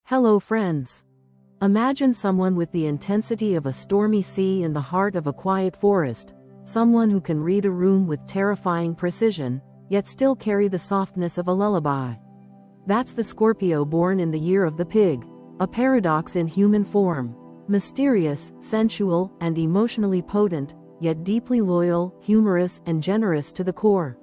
Hello friends. Imagine someone with the intensity of a stormy sea in the heart of a quiet forest, someone who can read a room with terrifying precision, yet still carry the softness of a lullaby. That's the Scorpio born in the year of the pig, a paradox in human form. Mysterious, sensual, and emotionally potent, yet deeply loyal, humorous, and generous to the core.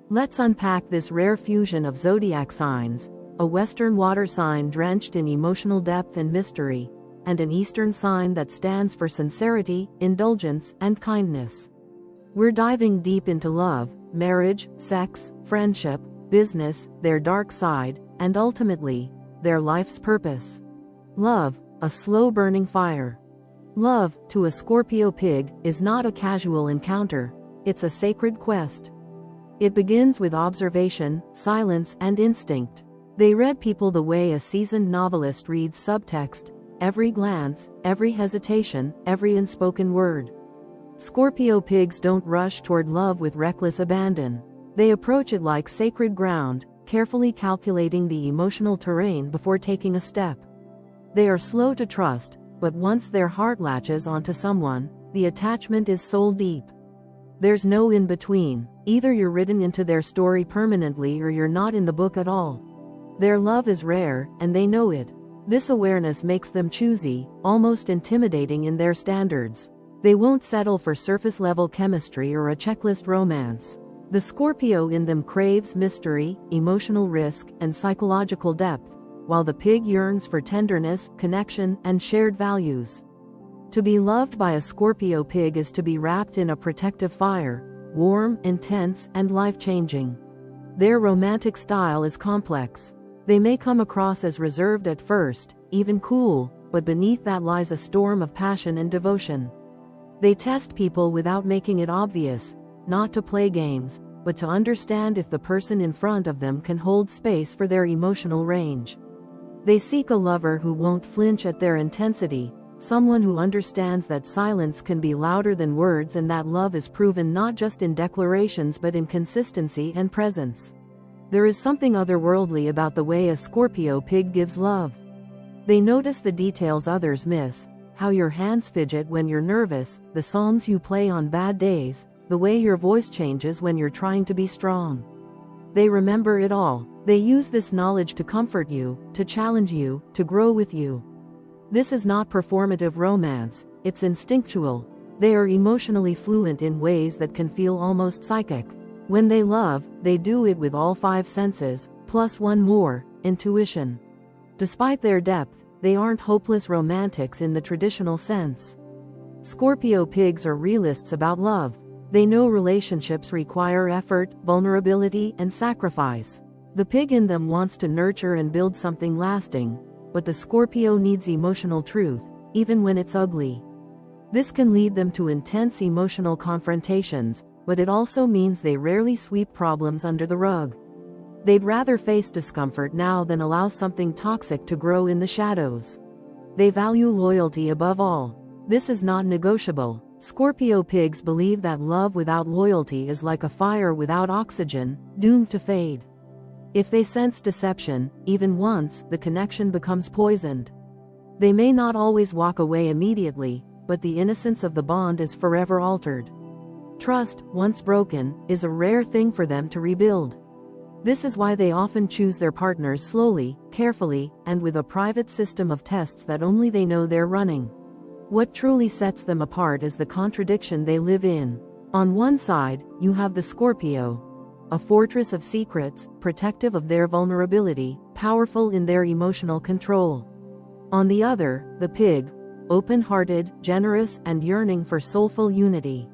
Let's unpack this rare fusion of zodiac signs, a Western water sign drenched in emotional depth and mystery, and an Eastern sign that stands for sincerity, indulgence, and kindness. We're diving deep into love, marriage, sex, friendship, business, their dark side, and ultimately, their life's purpose. Love, a slow-burning fire. Love, to a Scorpio pig, is not a casual encounter, it's a sacred quest. It begins with observation, silence, and instinct. They read people the way a seasoned novelist reads subtext, every glance, every hesitation, every unspoken word. Scorpio pigs don't rush toward love with reckless abandon. They approach it like sacred ground, carefully calculating the emotional terrain before taking a step. They are slow to trust, but once their heart latches onto someone, the attachment is soul deep. There's no in-between. Either you're written into their story permanently or you're not in the book at all. Their love is rare, and they know it. This awareness makes them choosy, almost intimidating in their standards. They won't settle for surface-level chemistry or a checklist romance. The Scorpio in them craves mystery, emotional risk, and psychological depth, while the pig yearns for tenderness, connection, and shared values. To be loved by a Scorpio pig is to be wrapped in a protective fire, warm, intense, and life-changing. Their romantic style is complex. They may come across as reserved at first, even cool, but beneath that lies a storm of passion and devotion. They test people without making it obvious, not to play games, but to understand if the person in front of them can hold space for their emotional range. They seek a lover who won't flinch at their intensity, someone who understands that silence can be louder than words and that love is proven not just in declarations but in consistency and presence. There is something otherworldly about the way a Scorpio pig gives love. They notice the details others miss, how your hands fidget when you're nervous, the songs you play on bad days, the way your voice changes when you're trying to be strong. They remember it all. They use this knowledge to comfort you, to challenge you, to grow with you. This is not performative romance, it's instinctual. They are emotionally fluent in ways that can feel almost psychic. When they love, they do it with all five senses, plus one more, intuition. Despite their depth, they aren't hopeless romantics in the traditional sense. Scorpio pigs are realists about love. They know relationships require effort, vulnerability, and sacrifice. The pig in them wants to nurture and build something lasting, but the Scorpio needs emotional truth, even when it's ugly. This can lead them to intense emotional confrontations, but it also means they rarely sweep problems under the rug. They'd rather face discomfort now than allow something toxic to grow in the shadows. They value loyalty above all. This is not negotiable. Scorpio pigs believe that love without loyalty is like a fire without oxygen, doomed to fade. If they sense deception, even once, the connection becomes poisoned. They may not always walk away immediately, but the innocence of the bond is forever altered. Trust, once broken, is a rare thing for them to rebuild. This is why they often choose their partners slowly, carefully, and with a private system of tests that only they know they're running. What truly sets them apart is the contradiction they live in. On one side, you have the Scorpio, a fortress of secrets, protective of their vulnerability, powerful in their emotional control. On the other, the pig, open-hearted, generous, and yearning for soulful unity.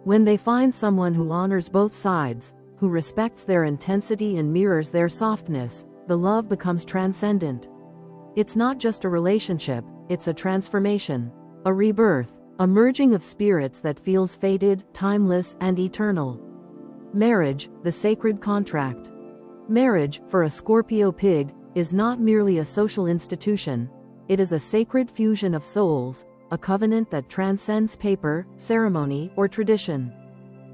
When they find someone who honors both sides, who respects their intensity and mirrors their softness, the love becomes transcendent. It's not just a relationship, it's a transformation, a rebirth, a merging of spirits that feels fated, timeless, and eternal. Marriage, the sacred contract. Marriage, for a Scorpio pig, is not merely a social institution, it is a sacred fusion of souls, a covenant that transcends paper, ceremony, or tradition.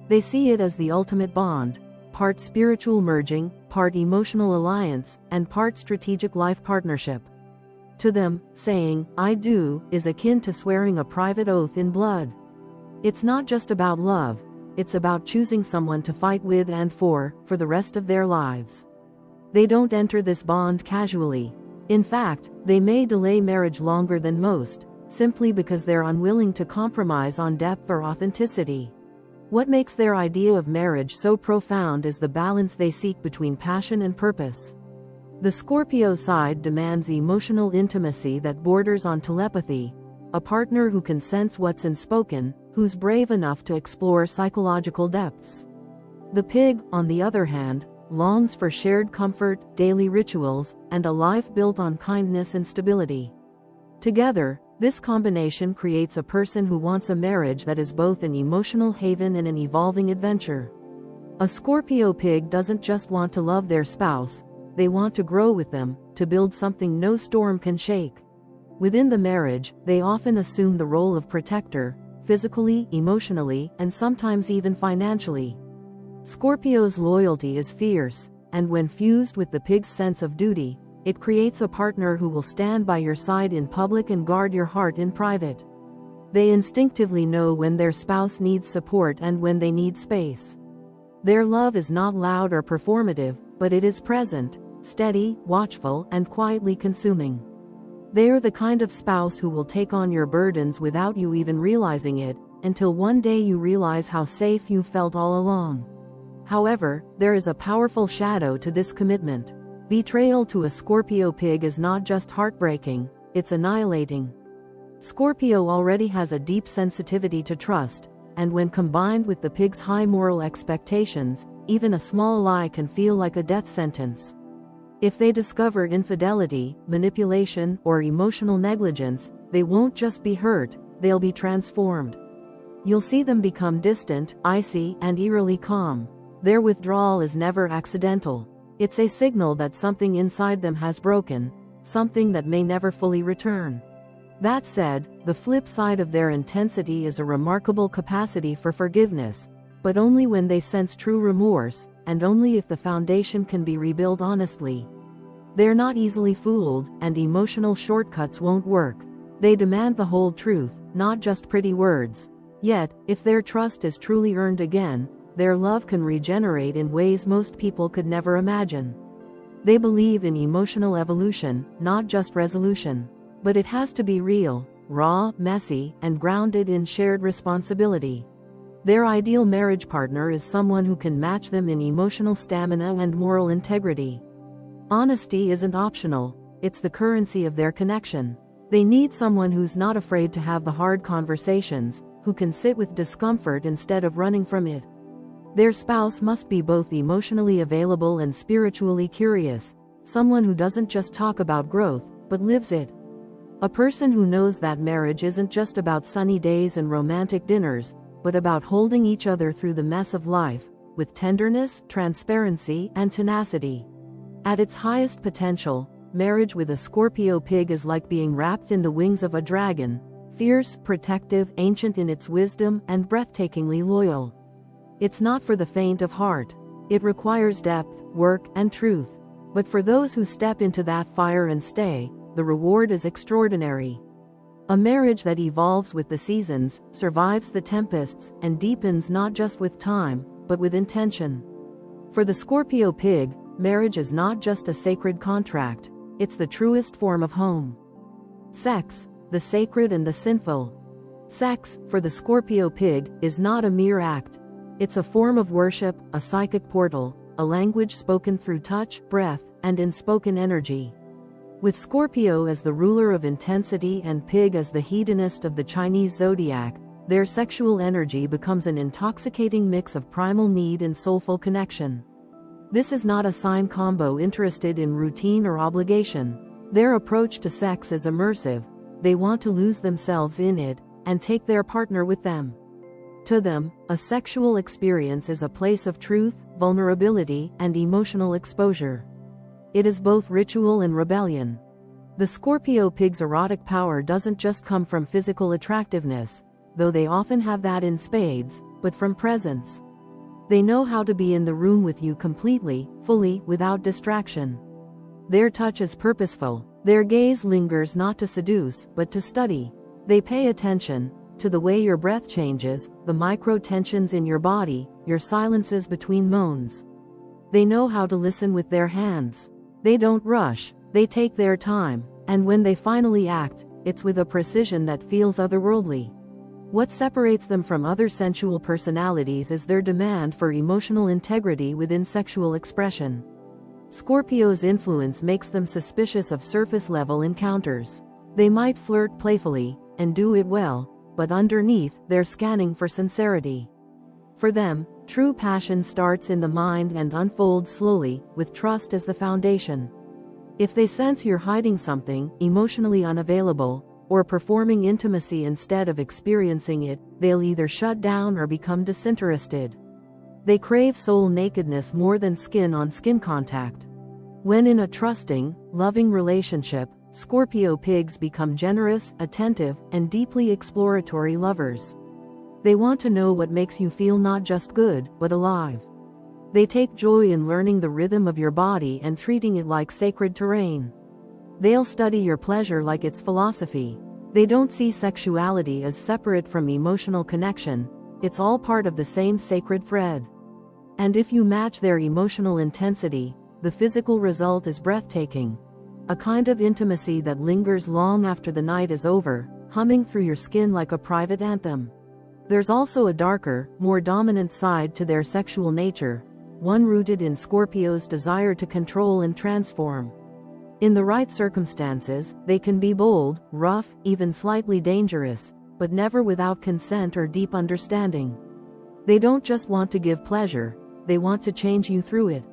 They see it as the ultimate bond, part spiritual merging, part emotional alliance, and part strategic life partnership. To them, saying, "I do," is akin to swearing a private oath in blood. It's not just about love, it's about choosing someone to fight with and for the rest of their lives. They don't enter this bond casually. In fact, they may delay marriage longer than most, simply because they're unwilling to compromise on depth or authenticity. What makes their idea of marriage so profound is the balance they seek between passion and purpose. The Scorpio side demands emotional intimacy that borders on telepathy, a partner who can sense what's unspoken, who's brave enough to explore psychological depths. The Pig, on the other hand, longs for shared comfort, daily rituals, and a life built on kindness and stability. Together, this combination creates a person who wants a marriage that is both an emotional haven and an evolving adventure. A Scorpio Pig doesn't just want to love their spouse, they want to grow with them, to build something no storm can shake. Within the marriage, they often assume the role of protector, physically, emotionally, and sometimes even financially. Scorpio's loyalty is fierce, and when fused with the Pig's sense of duty, it creates a partner who will stand by your side in public and guard your heart in private. They instinctively know when their spouse needs support and when they need space. Their love is not loud or performative, but it is present, steady, watchful, and quietly consuming. They are the kind of spouse who will take on your burdens without you even realizing it, until one day you realize how safe you felt all along. However, there is a powerful shadow to this commitment. Betrayal to a Scorpio Pig is not just heartbreaking, it's annihilating. Scorpio already has a deep sensitivity to trust, and when combined with the Pig's high moral expectations, even a small lie can feel like a death sentence. If they discover infidelity, manipulation, or emotional negligence, they won't just be hurt, they'll be transformed. You'll see them become distant, icy, and eerily calm. Their withdrawal is never accidental. It's a signal that something inside them has broken, something that may never fully return. That said, the flip side of their intensity is a remarkable capacity for forgiveness, but only when they sense true remorse, and only if the foundation can be rebuilt honestly. They're not easily fooled, and emotional shortcuts won't work. They demand the whole truth, not just pretty words. Yet, if their trust is truly earned again, their love can regenerate in ways most people could never imagine. They believe in emotional evolution, not just resolution. But it has to be real, raw, messy, and grounded in shared responsibility. Their ideal marriage partner is someone who can match them in emotional stamina and moral integrity. Honesty isn't optional, it's the currency of their connection. They need someone who's not afraid to have the hard conversations, who can sit with discomfort instead of running from it. Their spouse must be both emotionally available and spiritually curious, someone who doesn't just talk about growth, but lives it. A person who knows that marriage isn't just about sunny days and romantic dinners, but about holding each other through the mess of life, with tenderness, transparency, and tenacity. At its highest potential, marriage with a Scorpio Pig is like being wrapped in the wings of a dragon, fierce, protective, ancient in its wisdom, and breathtakingly loyal. It's not for the faint of heart. It requires depth, work, and truth. But for those who step into that fire and stay, the reward is extraordinary. A marriage that evolves with the seasons, survives the tempests, and deepens not just with time, but with intention. For the Scorpio Pig, marriage is not just a sacred contract, it's the truest form of home. Sex, the sacred and the sinful. Sex, for the Scorpio Pig, is not a mere act. It's a form of worship, a psychic portal, a language spoken through touch, breath, and unspoken energy. With Scorpio as the ruler of intensity and Pig as the hedonist of the Chinese zodiac, their sexual energy becomes an intoxicating mix of primal need and soulful connection. This is not a sign combo interested in routine or obligation. Their approach to sex is immersive. They want to lose themselves in it, and take their partner with them. To them, a sexual experience is a place of truth, vulnerability, and emotional exposure. It is both ritual and rebellion. The Scorpio Pig's erotic power doesn't just come from physical attractiveness, though they often have that in spades, but from presence. They know how to be in the room with you completely, fully, without distraction. Their touch is purposeful, Their gaze lingers not to seduce, but to study. They pay attention to the way your breath changes, the micro-tensions in your body, your silences between moans. They know how to listen with their hands. They don't rush, they take their time, and when they finally act, it's with a precision that feels otherworldly. What separates them from other sensual personalities is their demand for emotional integrity within sexual expression. Scorpio's influence makes them suspicious of surface-level encounters. They might flirt playfully, and do it well, but underneath, they're scanning for sincerity. For them, true passion starts in the mind and unfolds slowly, with trust as the foundation. If they sense you're hiding something, emotionally unavailable, or performing intimacy instead of experiencing it, they'll either shut down or become disinterested. They crave soul nakedness more than skin-on-skin contact. When in a trusting, loving relationship, Scorpio pigs become generous, attentive, and deeply exploratory lovers. They want to know what makes you feel not just good, but alive. They take joy in learning the rhythm of your body and treating it like sacred terrain. They'll study your pleasure like it's philosophy. They don't see sexuality as separate from emotional connection, it's all part of the same sacred thread. And if you match their emotional intensity, the physical result is breathtaking. A kind of intimacy that lingers long after the night is over, humming through your skin like a private anthem. There's also a darker, more dominant side to their sexual nature, one rooted in Scorpio's desire to control and transform. In the right circumstances, they can be bold, rough, even slightly dangerous, but never without consent or deep understanding. They don't just want to give pleasure, they want to change you through it.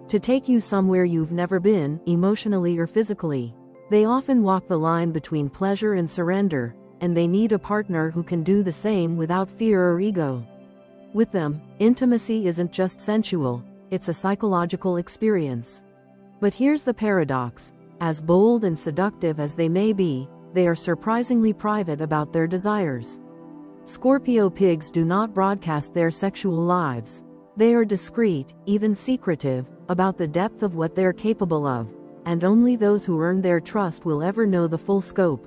To take you somewhere you've never been, emotionally or physically. They often walk the line between pleasure and surrender, and they need a partner who can do the same without fear or ego. With them, intimacy isn't just sensual, it's a psychological experience. But here's the paradox: as bold and seductive as they may be, they are surprisingly private about their desires. Scorpio pigs do not broadcast their sexual lives. They are discreet, even secretive, about the depth of what they're capable of, and only those who earn their trust will ever know the full scope.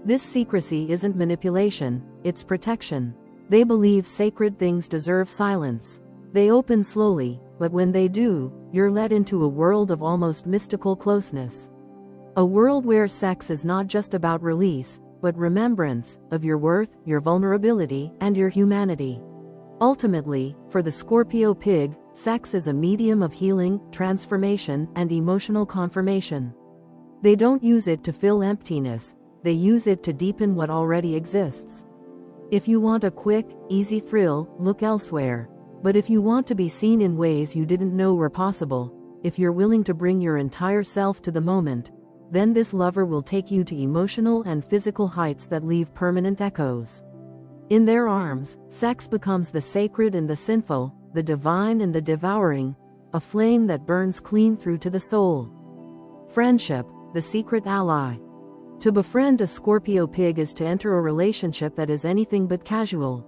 This secrecy isn't manipulation, it's protection. They believe sacred things deserve silence. They open slowly, but when they do, you're led into a world of almost mystical closeness. A world where sex is not just about release, but remembrance of your worth, your vulnerability, and your humanity. Ultimately, for the Scorpio pig, sex is a medium of healing, transformation, and emotional confirmation. They don't use it to fill emptiness, they use it to deepen what already exists. If you want a quick, easy thrill, look elsewhere. But if you want to be seen in ways you didn't know were possible, if you're willing to bring your entire self to the moment, then this lover will take you to emotional and physical heights that leave permanent echoes. In their arms, sex becomes the sacred and the sinful, the divine and the devouring, a flame that burns clean through to the soul. Friendship, the secret ally. To befriend a Scorpio pig is to enter a relationship that is anything but casual.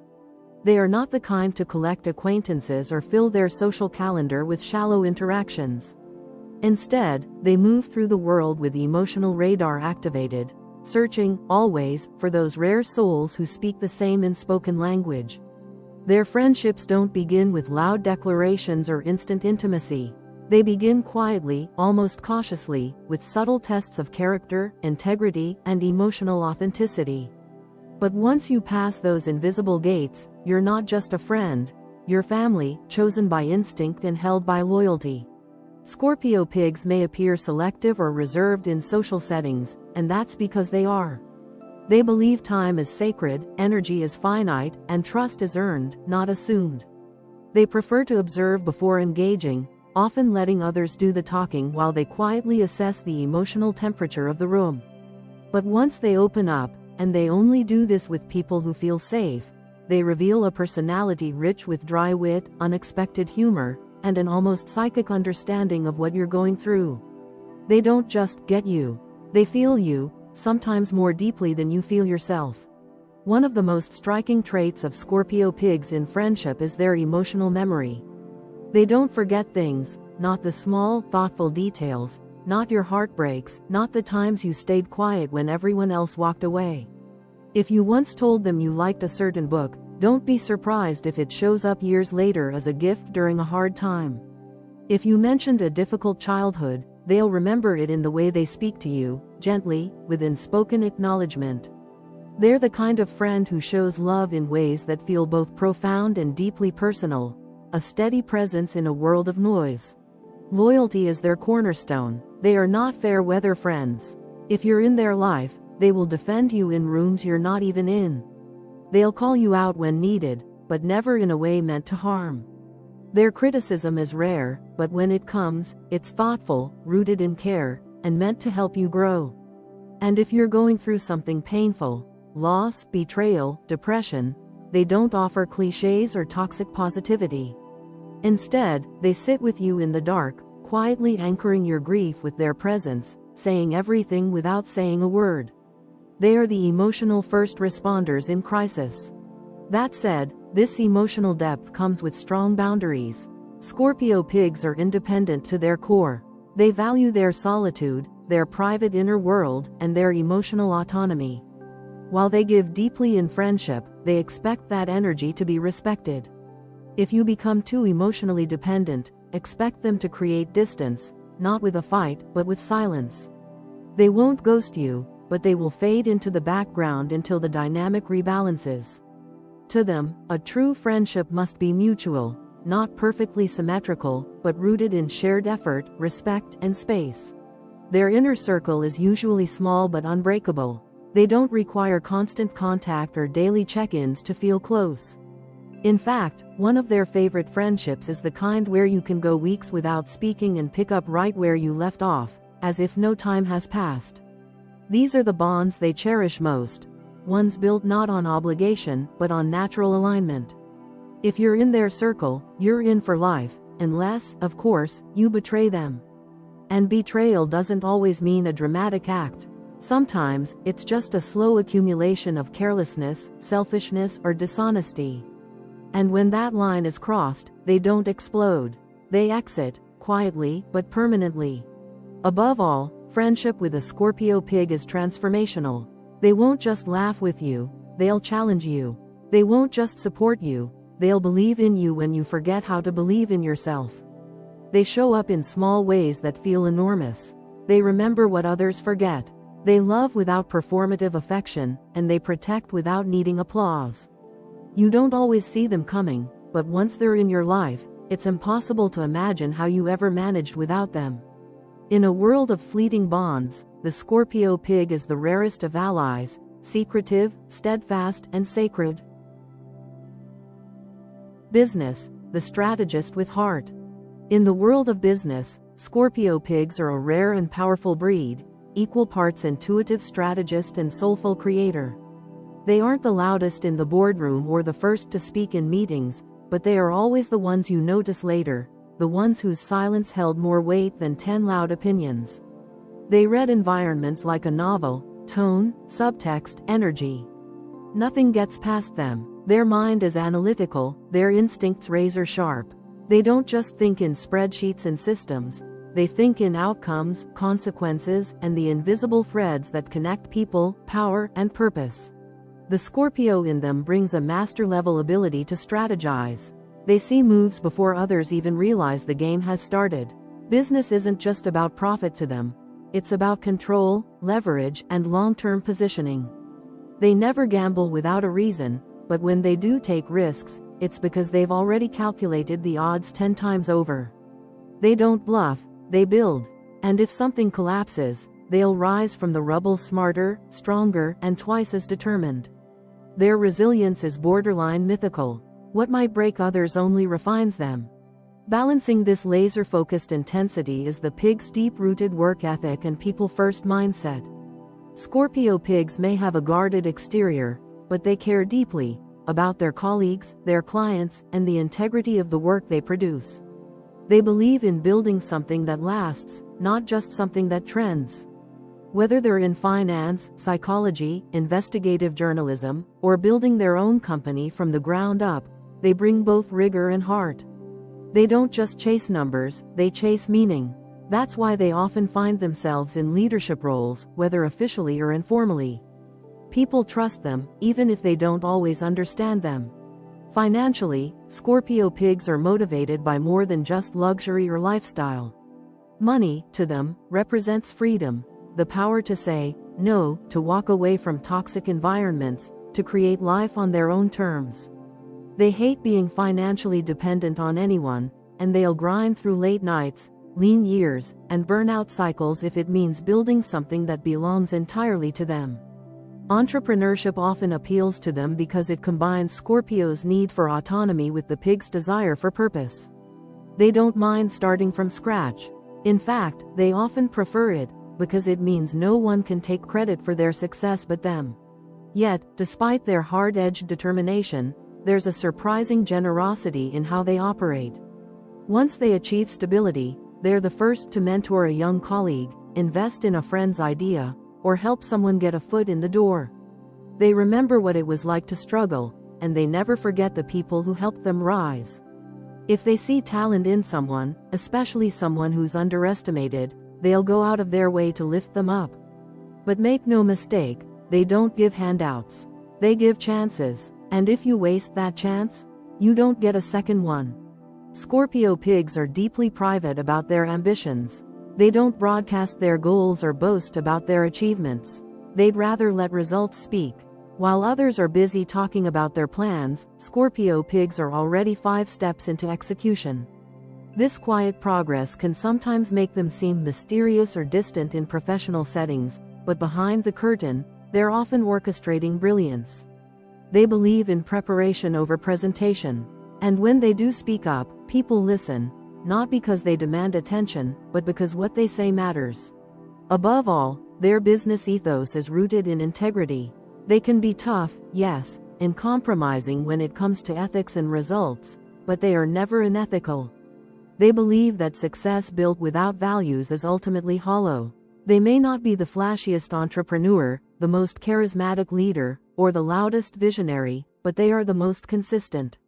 They are not the kind to collect acquaintances or fill their social calendar with shallow interactions. Instead, they move through the world with emotional radar activated, searching, always, for those rare souls who speak the same unspoken language. Their friendships don't begin with loud declarations or instant intimacy. They begin quietly, almost cautiously, with subtle tests of character, integrity, and emotional authenticity. But once you pass those invisible gates, you're not just a friend, you're family, chosen by instinct and held by loyalty. Scorpio pigs may appear selective or reserved in social settings, and that's because they are. They believe time is sacred, energy is finite, and trust is earned, not assumed. They prefer to observe before engaging, often letting others do the talking while they quietly assess the emotional temperature of the room. But once they open up, and they only do this with people who feel safe, they reveal a personality rich with dry wit, unexpected humor, and an almost psychic understanding of what you're going through. They don't just get you, they feel you, sometimes more deeply than you feel yourself. One of the most striking traits of Scorpio pigs in friendship is their emotional memory. They don't forget things, not the small, thoughtful details, not your heartbreaks, not the times you stayed quiet when everyone else walked away. If you once told them you liked a certain book, don't be surprised if it shows up years later as a gift during a hard time. If you mentioned a difficult childhood, they'll remember it in the way they speak to you, gently, with unspoken acknowledgement. They're the kind of friend who shows love in ways that feel both profound and deeply personal, a steady presence in a world of noise. Loyalty is their cornerstone. They are not fair-weather friends. If you're in their life, they will defend you in rooms you're not even in. They'll call you out when needed, but never in a way meant to harm. Their criticism is rare, but when it comes, it's thoughtful, rooted in care, and meant to help you grow. And if you're going through something painful, loss, betrayal, depression, they don't offer cliches or toxic positivity. Instead, they sit with you in the dark, quietly anchoring your grief with their presence, saying everything without saying a word. They are the emotional first responders in crisis. That said, this emotional depth comes with strong boundaries. Scorpio pigs are independent to their core. They value their solitude, their private inner world, and their emotional autonomy. While they give deeply in friendship, they expect that energy to be respected. If you become too emotionally dependent, expect them to create distance, not with a fight, but with silence. They won't ghost you, but they will fade into the background until the dynamic rebalances. To them, a true friendship must be mutual, not perfectly symmetrical, but rooted in shared effort, respect, and space. Their inner circle is usually small but unbreakable. They don't require constant contact or daily check-ins to feel close. In fact, one of their favorite friendships is the kind where you can go weeks without speaking and pick up right where you left off, as if no time has passed. These are the bonds they cherish most, ones built not on obligation, but on natural alignment. If you're in their circle, you're in for life, unless, of course, you betray them. And betrayal doesn't always mean a dramatic act. Sometimes, it's just a slow accumulation of carelessness, selfishness, or dishonesty. And when that line is crossed, they don't explode. They exit, quietly, but permanently. Above all, friendship with a Scorpio pig is transformational. They won't just laugh with you, they'll challenge you. They won't just support you, they'll believe in you when you forget how to believe in yourself. They show up in small ways that feel enormous. They remember what others forget. They love without performative affection, and they protect without needing applause. You don't always see them coming, but once they're in your life, it's impossible to imagine how you ever managed without them. In a world of fleeting bonds, the Scorpio pig is the rarest of allies, secretive, steadfast, and sacred. Business, the strategist with heart. In the world of business, Scorpio pigs are a rare and powerful breed, equal parts intuitive strategist and soulful creator. They aren't the loudest in the boardroom or the first to speak in meetings, but they are always the ones you notice later, the ones whose silence held more weight than 10 loud opinions. They read environments like a novel, tone, subtext, energy. Nothing gets past them. Their mind is analytical, their instincts razor sharp. They don't just think in spreadsheets and systems, they think in outcomes, consequences, and the invisible threads that connect people, power, and purpose. The Scorpio in them brings a master-level ability to strategize. They see moves before others even realize the game has started. Business isn't just about profit to them. It's about control, leverage, and long-term positioning. They never gamble without a reason, but when they do take risks, it's because they've already calculated the odds 10 times over. They don't bluff, they build. And if something collapses, they'll rise from the rubble smarter, stronger, and twice as determined. Their resilience is borderline mythical. What might break others only refines them. Balancing this laser-focused intensity is the pig's deep-rooted work ethic and people-first mindset. Scorpio pigs may have a guarded exterior, but they care deeply about their colleagues, their clients, and the integrity of the work they produce. They believe in building something that lasts, not just something that trends. Whether they're in finance, psychology, investigative journalism, or building their own company from the ground up, they bring both rigor and heart. They don't just chase numbers, they chase meaning. That's why they often find themselves in leadership roles, whether officially or informally. People trust them, even if they don't always understand them. Financially, Scorpio pigs are motivated by more than just luxury or lifestyle. Money, to them, represents freedom, the power to say no, to walk away from toxic environments, to create life on their own terms. They hate being financially dependent on anyone, and they'll grind through late nights, lean years, and burnout cycles if it means building something that belongs entirely to them. Entrepreneurship often appeals to them because it combines Scorpio's need for autonomy with the pig's desire for purpose. They don't mind starting from scratch. In fact, they often prefer it, because it means no one can take credit for their success but them. Yet, despite their hard-edged determination, there's a surprising generosity in how they operate. Once they achieve stability, they're the first to mentor a young colleague, invest in a friend's idea, or help someone get a foot in the door. They remember what it was like to struggle, and they never forget the people who helped them rise. If they see talent in someone, especially someone who's underestimated, they'll go out of their way to lift them up. But make no mistake, they don't give handouts. They give chances, and if you waste that chance, you don't get a second one. Scorpio pigs are deeply private about their ambitions. They don't broadcast their goals or boast about their achievements. They'd rather let results speak. While others are busy talking about their plans, Scorpio pigs are already 5 steps into execution. This quiet progress can sometimes make them seem mysterious or distant in professional settings, but behind the curtain, they're often orchestrating brilliance. They believe in preparation over presentation. And when they do speak up, people listen, not because they demand attention, but because what they say matters. Above all, their business ethos is rooted in integrity. They can be tough, yes, and compromising when it comes to ethics and results, but they are never unethical. They believe that success built without values is ultimately hollow. They may not be the flashiest entrepreneur, the most charismatic leader, or the loudest visionary, but they are the most consistent.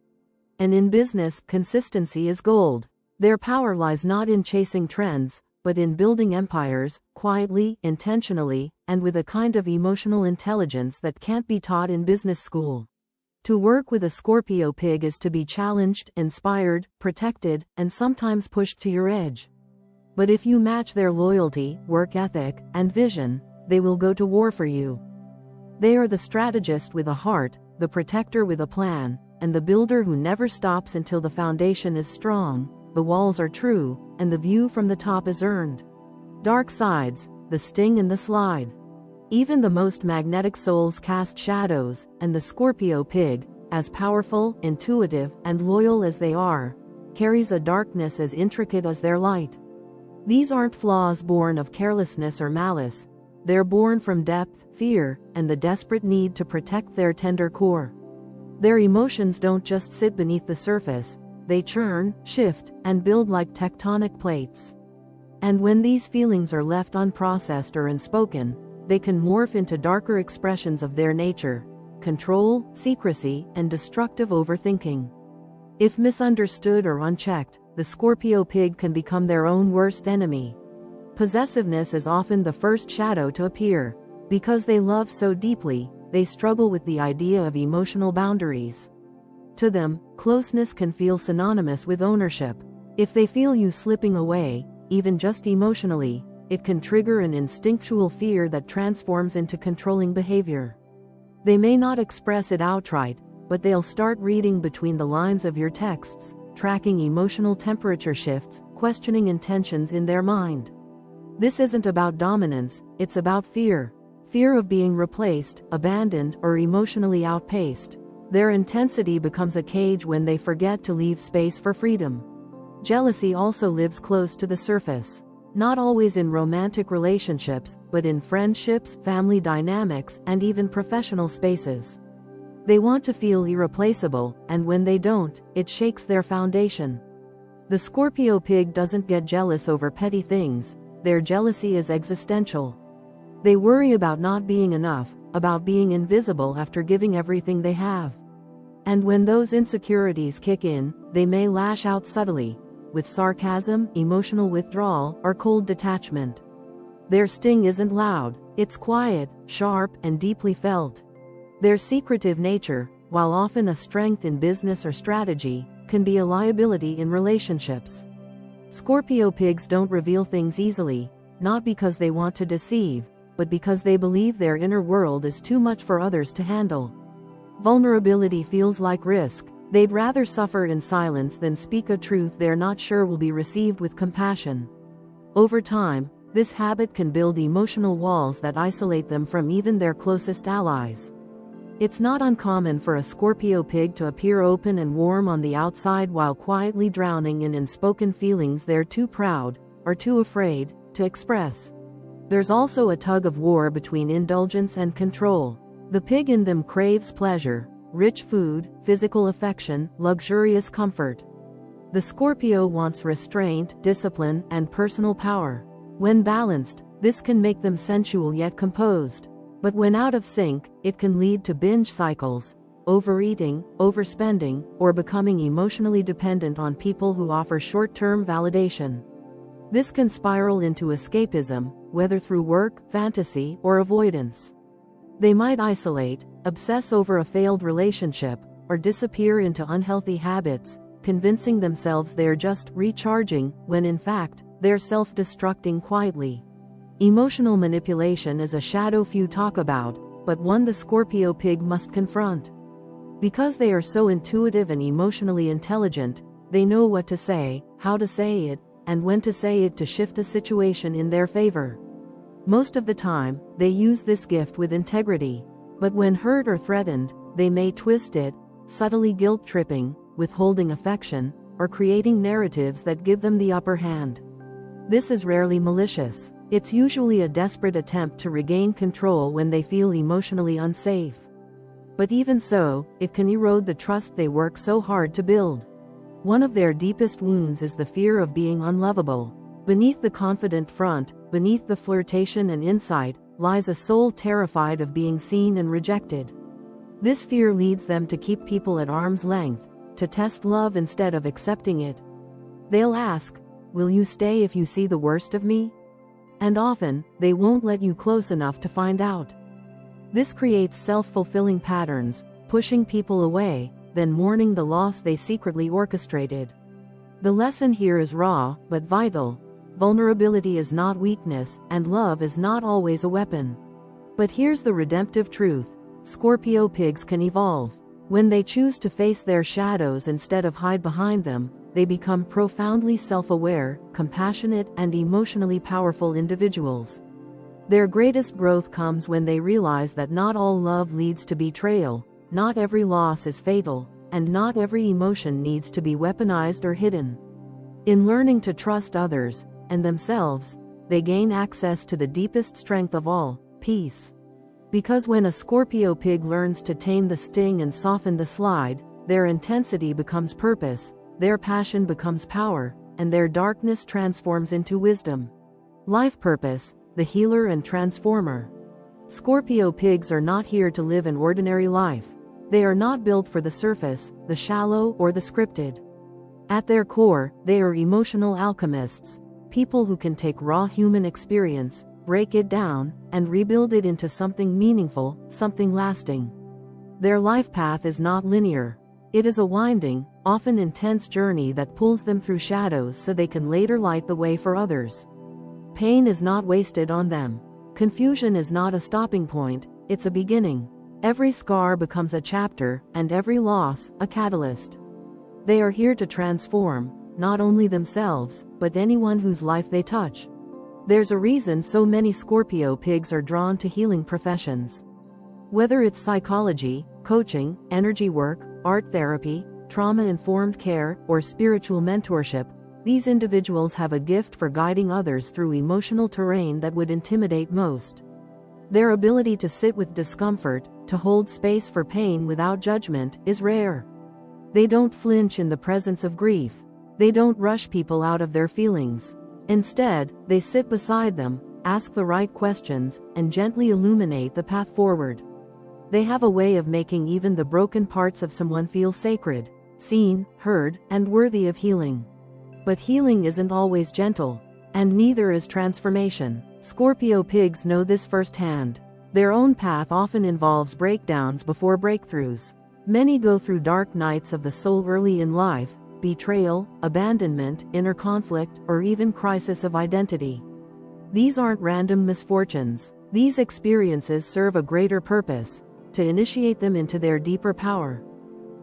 And in business, consistency is gold. Their power lies not in chasing trends, but in building empires, quietly, intentionally, and with a kind of emotional intelligence that can't be taught in business school. To work with a Scorpio pig is to be challenged, inspired, protected, and sometimes pushed to your edge. But if you match their loyalty, work ethic, and vision, they will go to war for you. They are the strategist with a heart, the protector with a plan, and the builder who never stops until the foundation is strong, the walls are true, and the view from the top is earned. Dark sides, the sting and the slide. Even the most magnetic souls cast shadows, and the Scorpio pig, as powerful, intuitive, and loyal as they are, carries a darkness as intricate as their light. These aren't flaws born of carelessness or malice. They're born from depth, fear, and the desperate need to protect their tender core. Their emotions don't just sit beneath the surface, they churn, shift, and build like tectonic plates. And when these feelings are left unprocessed or unspoken, they can morph into darker expressions of their nature: control, secrecy, and destructive overthinking. If misunderstood or unchecked, the Scorpio pig can become their own worst enemy. Possessiveness is often the first shadow to appear. Because they love so deeply, they struggle with the idea of emotional boundaries. To them, closeness can feel synonymous with ownership. If they feel you slipping away, even just emotionally, it can trigger an instinctual fear that transforms into controlling behavior. They may not express it outright, but they'll start reading between the lines of your texts, tracking emotional temperature shifts, questioning intentions in their mind. This isn't about dominance, it's about fear. Fear of being replaced, abandoned, or emotionally outpaced. Their intensity becomes a cage when they forget to leave space for freedom. Jealousy also lives close to the surface. Not always in romantic relationships, but in friendships, family dynamics, and even professional spaces. They want to feel irreplaceable, and when they don't, it shakes their foundation. The Scorpio pig doesn't get jealous over petty things. Their jealousy is existential. They worry about not being enough, about being invisible after giving everything they have. And when those insecurities kick in, they may lash out subtly, with sarcasm, emotional withdrawal, or cold detachment. Their sting isn't loud, it's quiet, sharp, and deeply felt. Their secretive nature, while often a strength in business or strategy, can be a liability in relationships. Scorpio pigs don't reveal things easily, not because they want to deceive, but because they believe their inner world is too much for others to handle. Vulnerability feels like risk. They'd rather suffer in silence than speak a truth they're not sure will be received with compassion. Over time, this habit can build emotional walls that isolate them from even their closest allies. It's not uncommon for a Scorpio pig to appear open and warm on the outside while quietly drowning in unspoken feelings they're too proud, or too afraid, to express. There's also a tug of war between indulgence and control. The pig in them craves pleasure, rich food, physical affection, luxurious comfort. The Scorpio wants restraint, discipline, and personal power. When balanced, this can make them sensual yet composed. But when out of sync, it can lead to binge cycles, overeating, overspending, or becoming emotionally dependent on people who offer short-term validation. This can spiral into escapism, whether through work, fantasy, or avoidance. They might isolate, obsess over a failed relationship, or disappear into unhealthy habits, convincing themselves they're just recharging, when in fact, they're self-destructing quietly. Emotional manipulation is a shadow few talk about, but one the Scorpio pig must confront. Because they are so intuitive and emotionally intelligent, they know what to say, how to say it, and when to say it to shift a situation in their favor. Most of the time, they use this gift with integrity, but when hurt or threatened, they may twist it, subtly guilt-tripping, withholding affection, or creating narratives that give them the upper hand. This is rarely malicious. It's usually a desperate attempt to regain control when they feel emotionally unsafe. But even so, it can erode the trust they work so hard to build. One of their deepest wounds is the fear of being unlovable. Beneath the confident front, beneath the flirtation and insight, lies a soul terrified of being seen and rejected. This fear leads them to keep people at arm's length, to test love instead of accepting it. They'll ask, "Will you stay if you see the worst of me?" And often, they won't let you close enough to find out. This creates self-fulfilling patterns, pushing people away, then mourning the loss they secretly orchestrated. The lesson here is raw, but vital. Vulnerability is not weakness, and love is not always a weapon. But here's the redemptive truth: Scorpio pigs can evolve. When they choose to face their shadows instead of hide behind them, they become profoundly self-aware, compassionate, and emotionally powerful individuals. Their greatest growth comes when they realize that not all love leads to betrayal, not every loss is fatal, and not every emotion needs to be weaponized or hidden. In learning to trust others, and themselves, they gain access to the deepest strength of all, peace. Because when a Scorpio pig learns to tame the sting and soften the slide, their intensity becomes purpose, their passion becomes power, and their darkness transforms into wisdom. Life purpose, the healer and transformer. Scorpio pigs are not here to live an ordinary life. They are not built for the surface, the shallow, or the scripted. At their core, they are emotional alchemists, people who can take raw human experience, break it down, and rebuild it into something meaningful, something lasting. Their life path is not linear. It is a winding, often intense journey that pulls them through shadows so they can later light the way for others. Pain is not wasted on them. Confusion is not a stopping point, it's a beginning. Every scar becomes a chapter, and every loss, a catalyst. They are here to transform, not only themselves, but anyone whose life they touch. There's a reason so many Scorpio pigs are drawn to healing professions. Whether it's psychology, coaching, energy work, art therapy, trauma-informed care, or spiritual mentorship, these individuals have a gift for guiding others through emotional terrain that would intimidate most. Their ability to sit with discomfort, to hold space for pain without judgment, is rare. They don't flinch in the presence of grief. They don't rush people out of their feelings. Instead, they sit beside them, ask the right questions, and gently illuminate the path forward. They have a way of making even the broken parts of someone feel sacred, seen, heard, and worthy of healing. But healing isn't always gentle, and neither is transformation. Scorpio pigs know this firsthand. Their own path often involves breakdowns before breakthroughs. Many go through dark nights of the soul early in life, betrayal, abandonment, inner conflict, or even crisis of identity. These aren't random misfortunes. These experiences serve a greater purpose, to initiate them into their deeper power.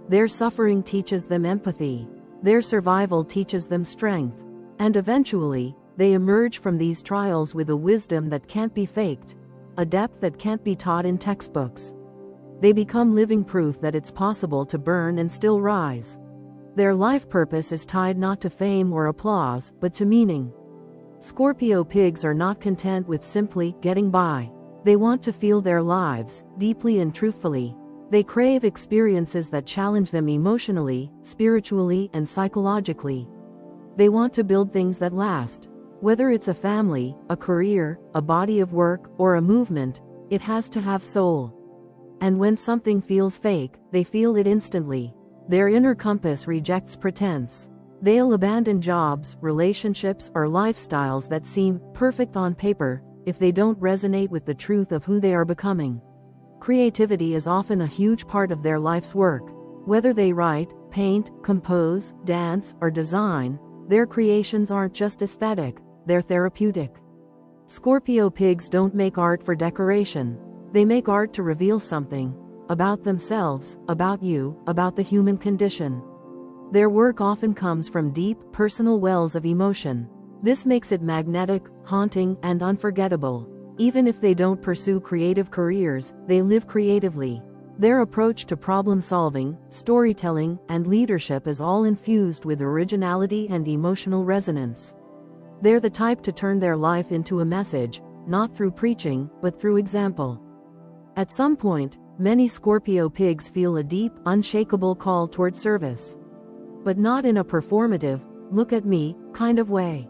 Their suffering teaches them empathy. Their survival teaches them strength. And eventually, they emerge from these trials with a wisdom that can't be faked, a depth that can't be taught in textbooks. They become living proof that it's possible to burn and still rise. Their life purpose is tied not to fame or applause, but to meaning. Scorpio pigs are not content with simply getting by. They want to feel their lives, deeply and truthfully. They crave experiences that challenge them emotionally, spiritually, and psychologically. They want to build things that last. Whether it's a family, a career, a body of work, or a movement, it has to have soul. And when something feels fake, they feel it instantly. Their inner compass rejects pretense. They'll abandon jobs, relationships, or lifestyles that seem perfect on paper if they don't resonate with the truth of who they are becoming. Creativity is often a huge part of their life's work. Whether they write, paint, compose, dance, or design, their creations aren't just aesthetic, they're therapeutic. Scorpio pigs don't make art for decoration. They make art to reveal something about themselves, about you, about the human condition. Their work often comes from deep, personal wells of emotion. This makes it magnetic, haunting, and unforgettable. Even if they don't pursue creative careers, they live creatively. Their approach to problem-solving, storytelling, and leadership is all infused with originality and emotional resonance. They're the type to turn their life into a message, not through preaching, but through example. At some point, many Scorpio pigs feel a deep, unshakable call toward service. But not in a performative, look at me, kind of way.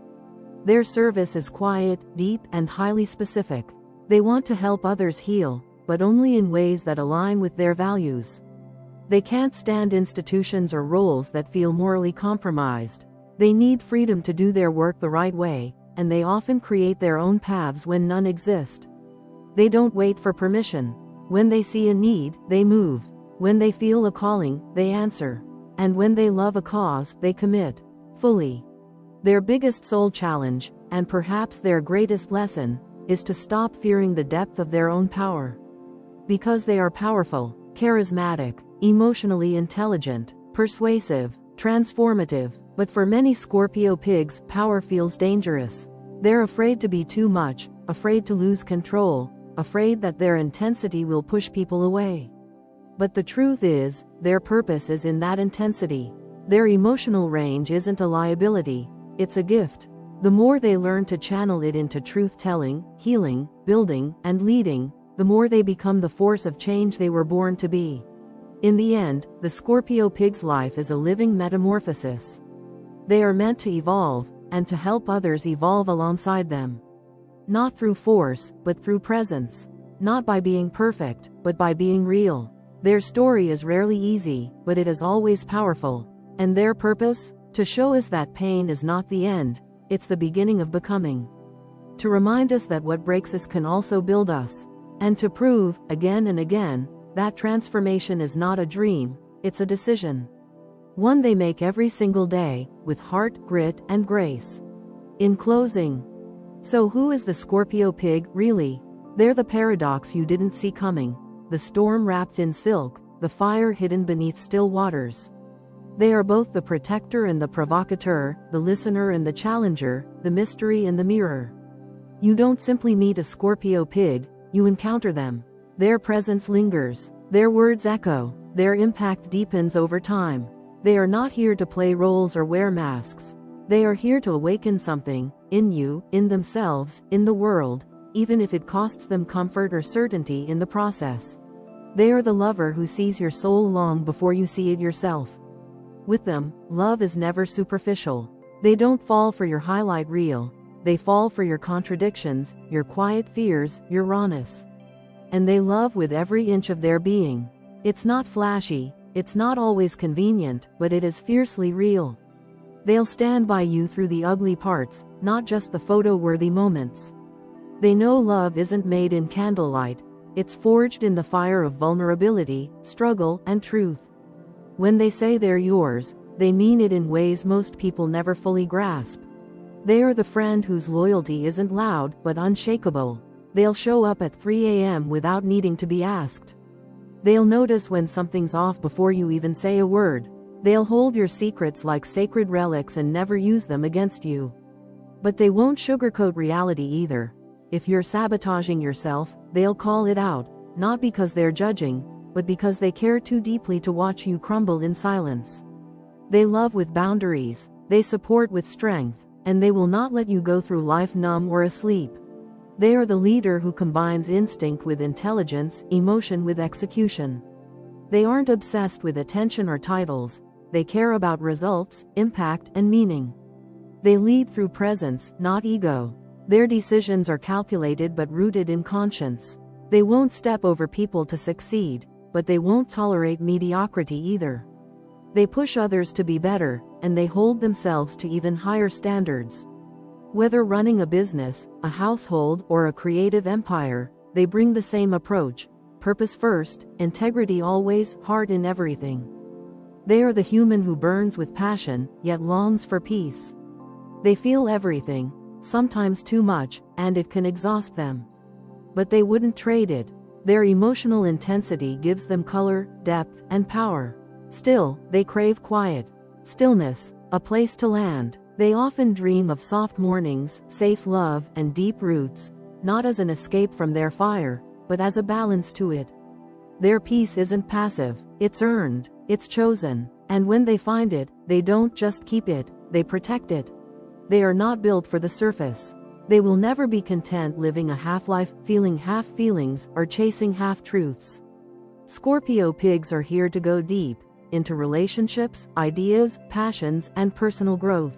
Their service is quiet, deep, and highly specific. They want to help others heal, but only in ways that align with their values. They can't stand institutions or roles that feel morally compromised. They need freedom to do their work the right way, and they often create their own paths when none exist. They don't wait for permission. When they see a need, they move. When they feel a calling, they answer. And when they love a cause, they commit fully. Their biggest soul challenge, and perhaps their greatest lesson, is to stop fearing the depth of their own power. Because they are powerful, charismatic, emotionally intelligent, persuasive, transformative, but for many Scorpio pigs, power feels dangerous. They're afraid to be too much, afraid to lose control, afraid that their intensity will push people away. But the truth is, their purpose is in that intensity. Their emotional range isn't a liability, it's a gift. The more they learn to channel it into truth-telling, healing, building, and leading, the more they become the force of change they were born to be. In the end, the Scorpio pig's life is a living metamorphosis. They are meant to evolve, and to help others evolve alongside them. Not through force, but through presence. Not by being perfect, but by being real. Their story is rarely easy, but it is always powerful. And their purpose? To show us that pain is not the end, it's the beginning of becoming. To remind us that what breaks us can also build us. And to prove, again and again, that transformation is not a dream, it's a decision. One they make every single day, with heart, grit, and grace. In closing, so who is the Scorpio pig, really? They're the paradox you didn't see coming. The storm wrapped in silk, the fire hidden beneath still waters. They are both the protector and the provocateur, the listener and the challenger, the mystery and the mirror. You don't simply meet a Scorpio pig, you encounter them. Their presence lingers, their words echo, their impact deepens over time. They are not here to play roles or wear masks. They are here to awaken something, in you, in themselves, in the world, even if it costs them comfort or certainty in the process. They are the lover who sees your soul long before you see it yourself. With them, love is never superficial. They don't fall for your highlight reel. They fall for your contradictions, your quiet fears, your rawness. And they love with every inch of their being. It's not flashy, it's not always convenient, but it is fiercely real. They'll stand by you through the ugly parts, not just the photo-worthy moments. They know love isn't made in candlelight, it's forged in the fire of vulnerability, struggle, and truth. When they say they're yours, they mean it in ways most people never fully grasp. They are the friend whose loyalty isn't loud but unshakable. They'll show up at 3 a.m. without needing to be asked. They'll notice when something's off before you even say a word. They'll hold your secrets like sacred relics and never use them against you. But they won't sugarcoat reality either. If you're sabotaging yourself, they'll call it out, not because they're judging, but because they care too deeply to watch you crumble in silence. They love with boundaries, they support with strength, and they will not let you go through life numb or asleep. They are the leader who combines instinct with intelligence, emotion with execution. They aren't obsessed with attention or titles, they care about results, impact, and meaning. They lead through presence, not ego. Their decisions are calculated but rooted in conscience. They won't step over people to succeed, but they won't tolerate mediocrity either. They push others to be better, and they hold themselves to even higher standards. Whether running a business, a household, or a creative empire, they bring the same approach: purpose first, integrity always, heart in everything. They are the human who burns with passion, yet longs for peace. They feel everything, sometimes too much, and it can exhaust them. But they wouldn't trade it. Their emotional intensity gives them color, depth, and power. Still, they crave quiet, stillness, a place to land. They often dream of soft mornings, safe love, and deep roots, not as an escape from their fire, but as a balance to it. Their peace isn't passive, it's earned, it's chosen, and when they find it, they don't just keep it, they protect it. They are not built for the surface. They will never be content living a half-life, feeling half feelings, or chasing half-truths. Scorpio pigs are here to go deep, into relationships, ideas, passions, and personal growth.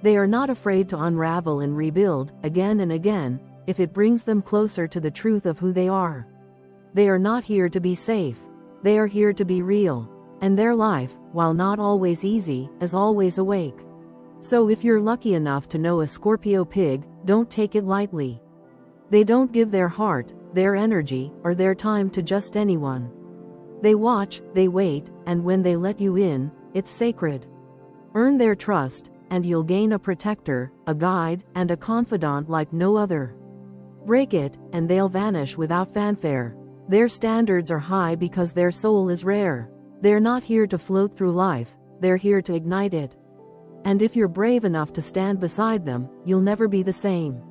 They are not afraid to unravel and rebuild, again and again, if it brings them closer to the truth of who they are. They are not here to be safe. They are here to be real. And their life, while not always easy, is always awake. So if you're lucky enough to know a Scorpio pig, don't take it lightly. They don't give their heart, their energy, or their time to just anyone. They watch, they wait, and when they let you in, it's sacred. Earn their trust, and you'll gain a protector, a guide, and a confidant like no other. Break it, and they'll vanish without fanfare. Their standards are high because their soul is rare. They're not here to float through life, they're here to ignite it. And if you're brave enough to stand beside them, you'll never be the same.